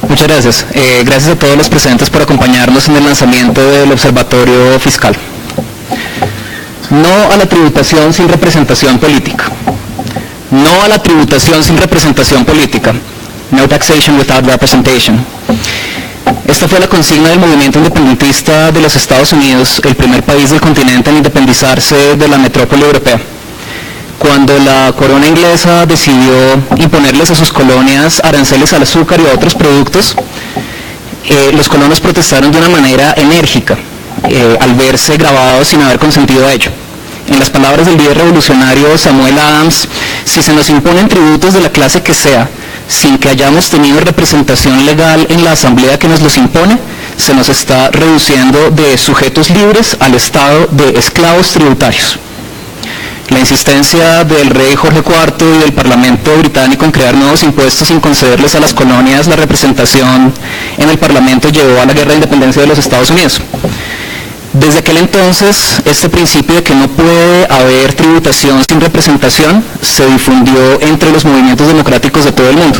Muchas gracias. Gracias a todos los presentes por acompañarnos en el lanzamiento del Observatorio Fiscal. No a la tributación sin representación política. No a la tributación sin representación política. No taxation without representation. Esta fue la consigna del movimiento independentista de los Estados Unidos, el primer país del continente en independizarse de la metrópoli europea. Cuando la corona inglesa decidió imponerles a sus colonias aranceles al azúcar y a otros productos, los colonos protestaron de una manera enérgica, al verse grabados sin haber consentido a ello. En las palabras del líder revolucionario Samuel Adams, si se nos imponen tributos de la clase que sea, sin que hayamos tenido representación legal en la asamblea que nos los impone, se nos está reduciendo de sujetos libres al estado de esclavos tributarios. La insistencia del rey Jorge IV y del Parlamento británico en crear nuevos impuestos sin concederles a las colonias la representación en el Parlamento llevó a la guerra de independencia de los Estados Unidos. Desde aquel entonces, este principio de que no puede haber tributación sin representación se difundió entre los movimientos democráticos de todo el mundo.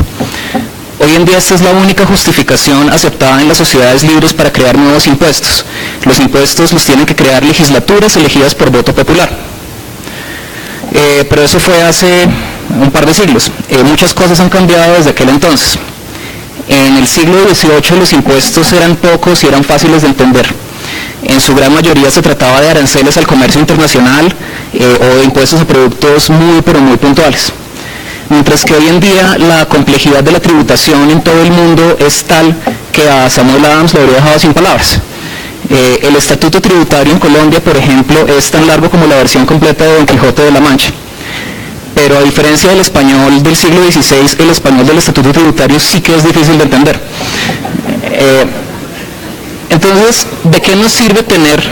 Hoy en día esta es la única justificación aceptada en las sociedades libres para crear nuevos impuestos. Los impuestos los tienen que crear legislaturas elegidas por voto popular. Pero eso fue hace un par de siglos. Muchas cosas han cambiado desde aquel entonces. En el siglo XVIII los impuestos eran pocos y eran fáciles de entender. En su gran mayoría se trataba de aranceles al comercio internacional o de impuestos a productos muy pero muy puntuales. Mientras que hoy en día la complejidad de la tributación en todo el mundo es tal que a Samuel Adams lo habría dejado sin palabras. El estatuto tributario en Colombia, por ejemplo, es tan largo como la versión completa de Don Quijote de la Mancha. Pero a diferencia del español del siglo XVI, el español del estatuto tributario sí que es difícil de entender. Entonces, ¿de qué nos sirve tener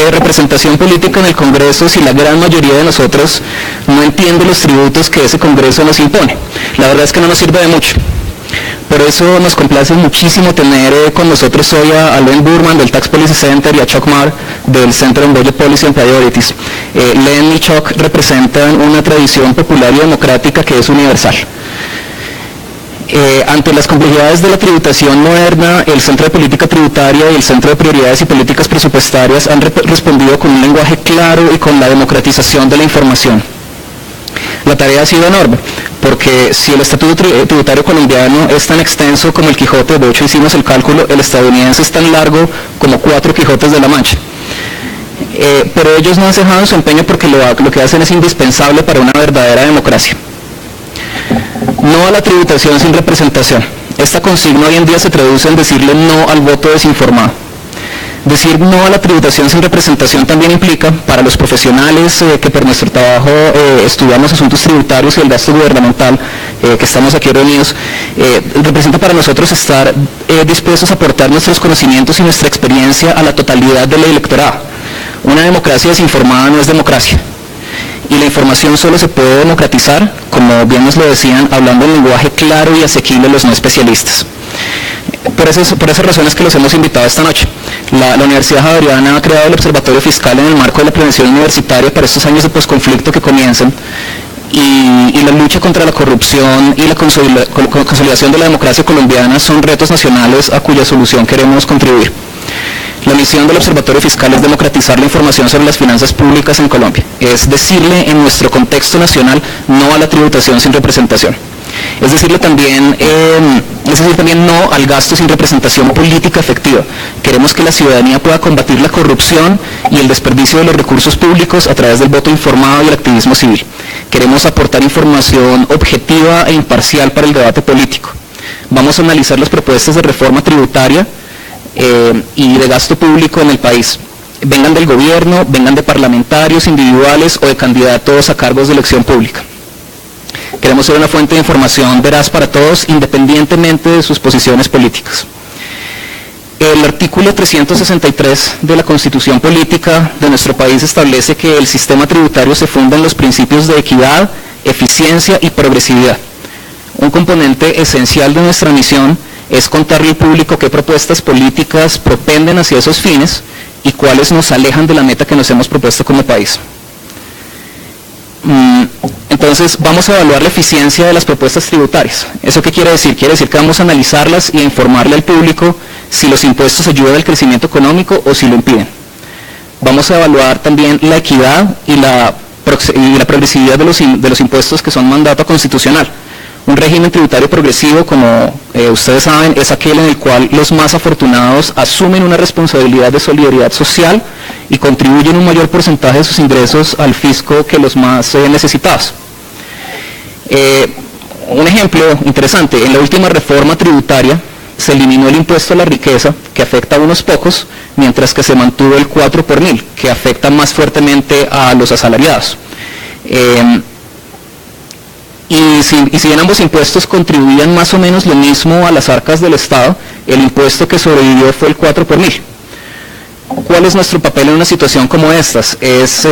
representación política en el Congreso si la gran mayoría de nosotros no entiende los tributos que ese Congreso nos impone? La verdad es que no nos sirve de mucho. Por eso nos complace muchísimo tener con nosotros hoy a Len Burman del Tax Policy Center y a Chuck Marr del Center on Budget Policy and Priorities. Len y Chuck representan una tradición popular y democrática que es universal. Ante las complejidades de la tributación moderna, el Centro de Política Tributaria y el Centro de Prioridades y Políticas Presupuestarias han respondido con un lenguaje claro y con la democratización de la información. La tarea ha sido enorme, porque si el Estatuto Tributario colombiano es tan extenso como el Quijote, de hecho hicimos el cálculo, el estadounidense es tan largo como 4 Quijotes de la Mancha. Pero ellos no han cejado su empeño porque lo que hacen es indispensable para una verdadera democracia. No a la tributación sin representación. Esta consigna hoy en día se traduce en decirle no al voto desinformado. Decir no a la tributación sin representación también implica, para los profesionales que por nuestro trabajo estudiamos asuntos tributarios y el gasto gubernamental, que estamos aquí reunidos, representa para nosotros estar dispuestos a aportar nuestros conocimientos y nuestra experiencia a la totalidad del electorado. Una democracia desinformada no es democracia. Y la información solo se puede democratizar, como bien nos lo decían, hablando en lenguaje claro y asequible a los no especialistas. Por esas razones que los hemos invitado esta noche. La Universidad Javeriana ha creado el Observatorio Fiscal en el marco de la prevención universitaria para estos años de posconflicto que comienzan y la lucha contra la corrupción y la consolidación de la democracia colombiana son retos nacionales a cuya solución queremos contribuir. La misión del Observatorio Fiscal es democratizar la información sobre las finanzas públicas en Colombia, es decirle en nuestro contexto nacional no a la tributación sin representación. Es decir también no al gasto sin representación política efectiva. Queremos que la ciudadanía pueda combatir la corrupción y el desperdicio de los recursos públicos a través del voto informado y el activismo civil. Queremos aportar información objetiva e imparcial para el debate político. Vamos a analizar las propuestas de reforma tributaria y de gasto público en el país. Vengan del gobierno, vengan de parlamentarios individuales o de candidatos a cargos de elección pública. Queremos ser una fuente de información veraz para todos, independientemente de sus posiciones políticas. El artículo 363 de la Constitución Política de nuestro país establece que el sistema tributario se funda en los principios de equidad, eficiencia y progresividad. Un componente esencial de nuestra misión es contarle al público qué propuestas políticas propenden hacia esos fines y cuáles nos alejan de la meta que nos hemos propuesto como país. Entonces vamos a evaluar la eficiencia de las propuestas tributarias. ¿Eso qué quiere decir? Quiere decir que vamos a analizarlas y a informarle al público si los impuestos ayudan al crecimiento económico o si lo impiden. Vamos a evaluar también la equidad y la progresividad de los impuestos que son mandato constitucional. Un régimen tributario progresivo, como ustedes saben, es aquel en el cual los más afortunados asumen una responsabilidad de solidaridad social y contribuyen un mayor porcentaje de sus ingresos al fisco que los más necesitados. Un ejemplo interesante, en la última reforma tributaria se eliminó el impuesto a la riqueza, que afecta a unos pocos, mientras que se mantuvo el 4 por mil, que afecta más fuertemente a los asalariados. Y si bien ambos impuestos contribuían más o menos lo mismo a las arcas del Estado, el impuesto que sobrevivió fue el 4 por mil. ¿Cuál es nuestro papel en una situación como estas? Es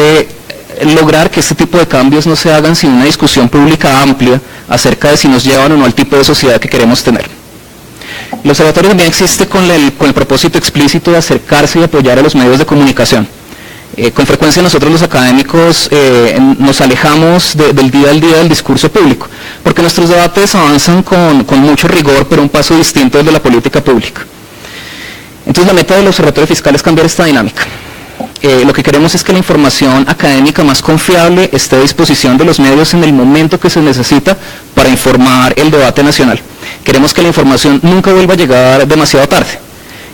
lograr que este tipo de cambios no se hagan sin una discusión pública amplia acerca de si nos llevan o no al tipo de sociedad que queremos tener. El observatorio también existe con el propósito explícito de acercarse y apoyar a los medios de comunicación. Con frecuencia nosotros los académicos nos alejamos del día al día del discurso público, porque nuestros debates avanzan con mucho rigor, pero un paso distinto del de la política pública. Entonces la meta del observatorio fiscal es cambiar esta dinámica. Lo que queremos es que la información académica más confiable esté a disposición de los medios en el momento que se necesita para informar el debate nacional. Queremos que la información nunca vuelva a llegar demasiado tarde.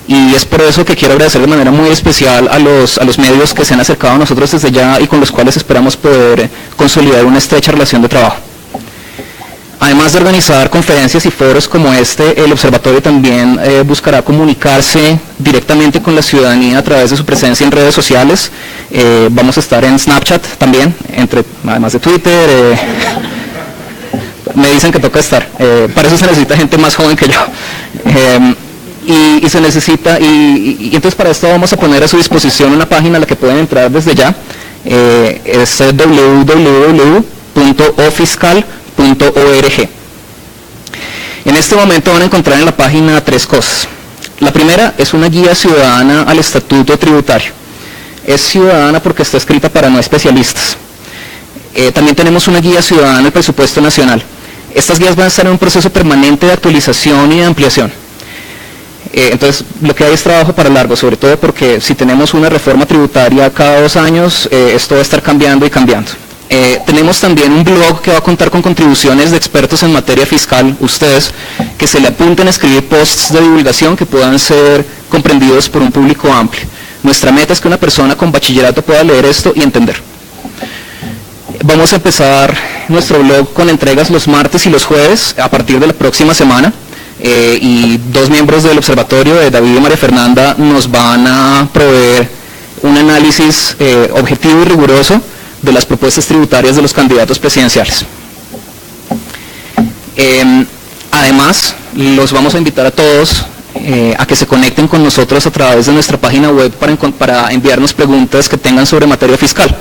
Y es por eso que quiero agradecer de manera muy especial a los medios que se han acercado a nosotros desde ya y con los cuales esperamos poder consolidar una estrecha relación de trabajo. Además de organizar conferencias y foros como este, el observatorio también buscará comunicarse directamente con la ciudadanía a través de su presencia en redes sociales. Vamos a estar en Snapchat también, además de Twitter. Me dicen que toca estar. Para eso se necesita gente más joven que yo. Y se necesita, y entonces para esto vamos a poner a su disposición una página a la que pueden entrar desde ya. Es www.ofiscal.org. En este momento van a encontrar en la página 3 cosas. La primera es una guía ciudadana al estatuto tributario. Es ciudadana porque está escrita para no especialistas. También tenemos una guía ciudadana al presupuesto nacional. Estas guías van a estar en un proceso permanente de actualización y de ampliación. Entonces, lo que hay es trabajo para largo, sobre todo porque si tenemos una reforma tributaria cada 2 años, esto va a estar cambiando y cambiando. Tenemos también un blog que va a contar con contribuciones de expertos en materia fiscal, ustedes, que se le apunten a escribir posts de divulgación que puedan ser comprendidos por un público amplio. Nuestra meta es que una persona con bachillerato pueda leer esto y entender. Vamos a empezar nuestro blog con entregas los martes y los jueves a partir de la próxima semana. Y 2 miembros del observatorio, David y María Fernanda, nos van a proveer un análisis objetivo y riguroso de las propuestas tributarias de los candidatos presidenciales. Además, los vamos a invitar a todos a que se conecten con nosotros a través de nuestra página web para enviarnos preguntas que tengan sobre materia fiscal.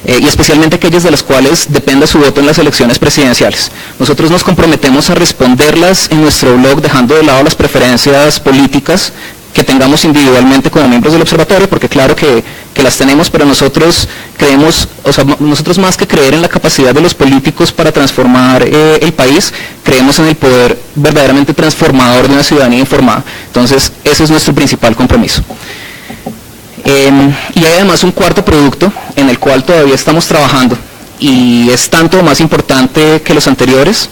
Y especialmente aquellas de las cuales dependa su voto en las elecciones presidenciales. Nosotros nos comprometemos a responderlas en nuestro blog, dejando de lado las preferencias políticas que tengamos individualmente como miembros del observatorio, porque claro que las tenemos, pero nosotros creemos, nosotros más que creer en la capacidad de los políticos para transformar el país, creemos en el poder verdaderamente transformador de una ciudadanía informada. Entonces, ese es nuestro principal compromiso. Y hay además un cuarto producto en el cual todavía estamos trabajando y es tanto más importante que los anteriores,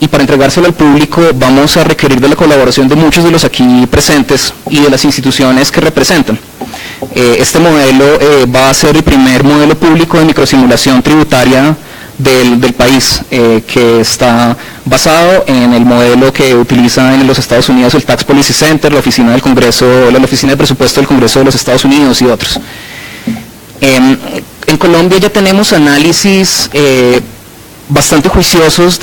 y para entregárselo al público vamos a requerir de la colaboración de muchos de los aquí presentes y de las instituciones que representan. Este modelo va a ser el primer modelo público de microsimulación tributaria del país, que está basado en el modelo que utiliza en los Estados Unidos el Tax Policy Center, la oficina del Congreso, la oficina de presupuesto del Congreso de los Estados Unidos y otros. En Colombia ya tenemos análisis bastante juiciosos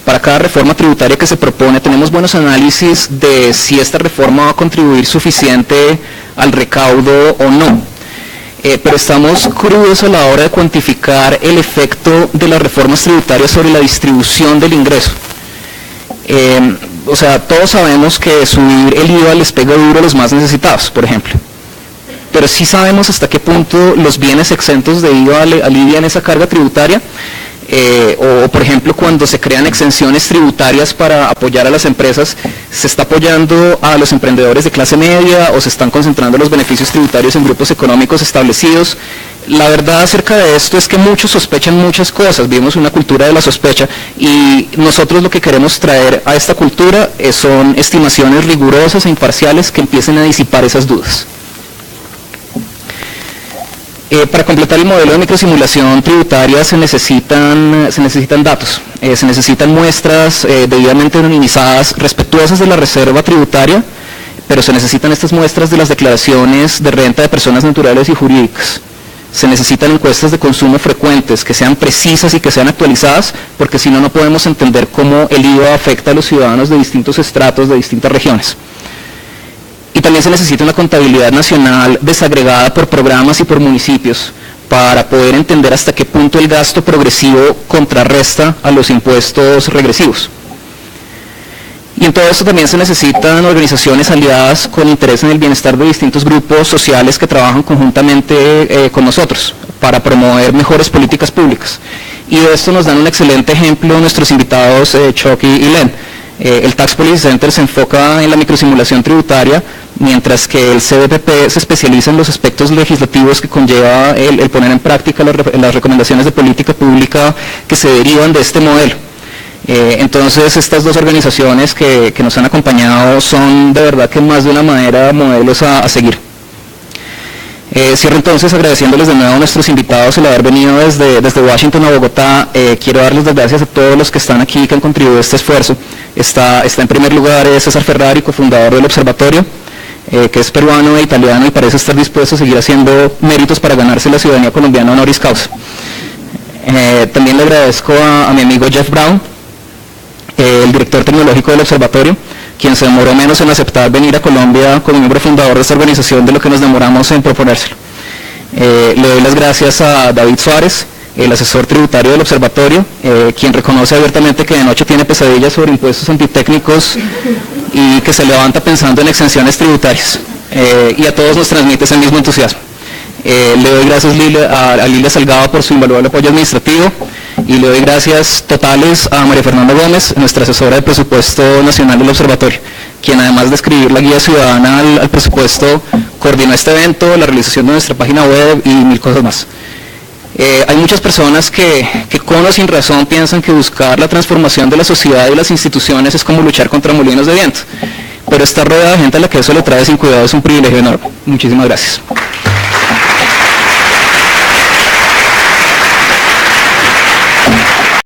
para cada reforma tributaria que se propone. Tenemos buenos análisis de si esta reforma va a contribuir suficiente al recaudo o no. Pero estamos crudos a la hora de cuantificar el efecto de las reformas tributarias sobre la distribución del ingreso. Todos sabemos que subir el IVA les pega duro a los más necesitados, por ejemplo. pero sí sabemos hasta qué punto los bienes exentos de IVA alivian esa carga tributaria, o por ejemplo cuando se crean exenciones tributarias para apoyar a las empresas, se está apoyando a los emprendedores de clase media o se están concentrando los beneficios tributarios en grupos económicos establecidos. La verdad acerca de esto es que muchos sospechan muchas cosas, vivimos una cultura de la sospecha y nosotros lo que queremos traer a esta cultura son estimaciones rigurosas e imparciales que empiecen a disipar esas dudas. Para completar el modelo de microsimulación tributaria se necesitan datos, se necesitan muestras debidamente anonimizadas, respetuosas de la reserva tributaria, pero se necesitan estas muestras de las declaraciones de renta de personas naturales y jurídicas. Se necesitan encuestas de consumo frecuentes, que sean precisas y que sean actualizadas, porque si no, no podemos entender cómo el IVA afecta a los ciudadanos de distintos estratos, de distintas regiones. Y también se necesita una contabilidad nacional desagregada por programas y por municipios para poder entender hasta qué punto el gasto progresivo contrarresta a los impuestos regresivos. Y en todo esto también se necesitan organizaciones aliadas con interés en el bienestar de distintos grupos sociales que trabajan conjuntamente con nosotros para promover mejores políticas públicas. Y de esto nos dan un excelente ejemplo nuestros invitados Chuck y Len. El Tax Policy Center se enfoca en la microsimulación tributaria, mientras que el CDPP se especializa en los aspectos legislativos que conlleva el poner en práctica las recomendaciones de política pública que se derivan de este modelo. Entonces estas dos organizaciones que nos han acompañado son de verdad que más de una manera modelos a seguir. Cierro entonces agradeciéndoles de nuevo a nuestros invitados el haber venido desde Washington a Bogotá. Quiero darles las gracias a todos los que están aquí, que han contribuido a este esfuerzo. Está en primer lugar César Ferrari, cofundador del observatorio, que es peruano e italiano y parece estar dispuesto a seguir haciendo méritos para ganarse la ciudadanía colombiana honoris causa. También le agradezco a mi amigo Jeff Brown, el director tecnológico del observatorio, quien se demoró menos en aceptar venir a Colombia como miembro fundador de esta organización de lo que nos demoramos en proponérselo. Le doy las gracias a David Suárez, el asesor tributario del observatorio, quien reconoce abiertamente que de noche tiene pesadillas sobre impuestos antitécnicos y que se levanta pensando en exenciones tributarias, y a todos nos transmite ese mismo entusiasmo. Le doy gracias a Lilia Salgado por su invaluable apoyo administrativo y le doy gracias totales a María Fernanda Gómez, nuestra asesora de presupuesto nacional del observatorio, quien además de escribir la guía ciudadana al presupuesto, coordinó este evento, la realización de nuestra página web y mil cosas más. Hay muchas personas que con o sin razón piensan que buscar la transformación de la sociedad y las instituciones es como luchar contra molinos de viento, pero estar rodeada de gente a la que eso le trae sin cuidado es un privilegio enorme. Muchísimas gracias.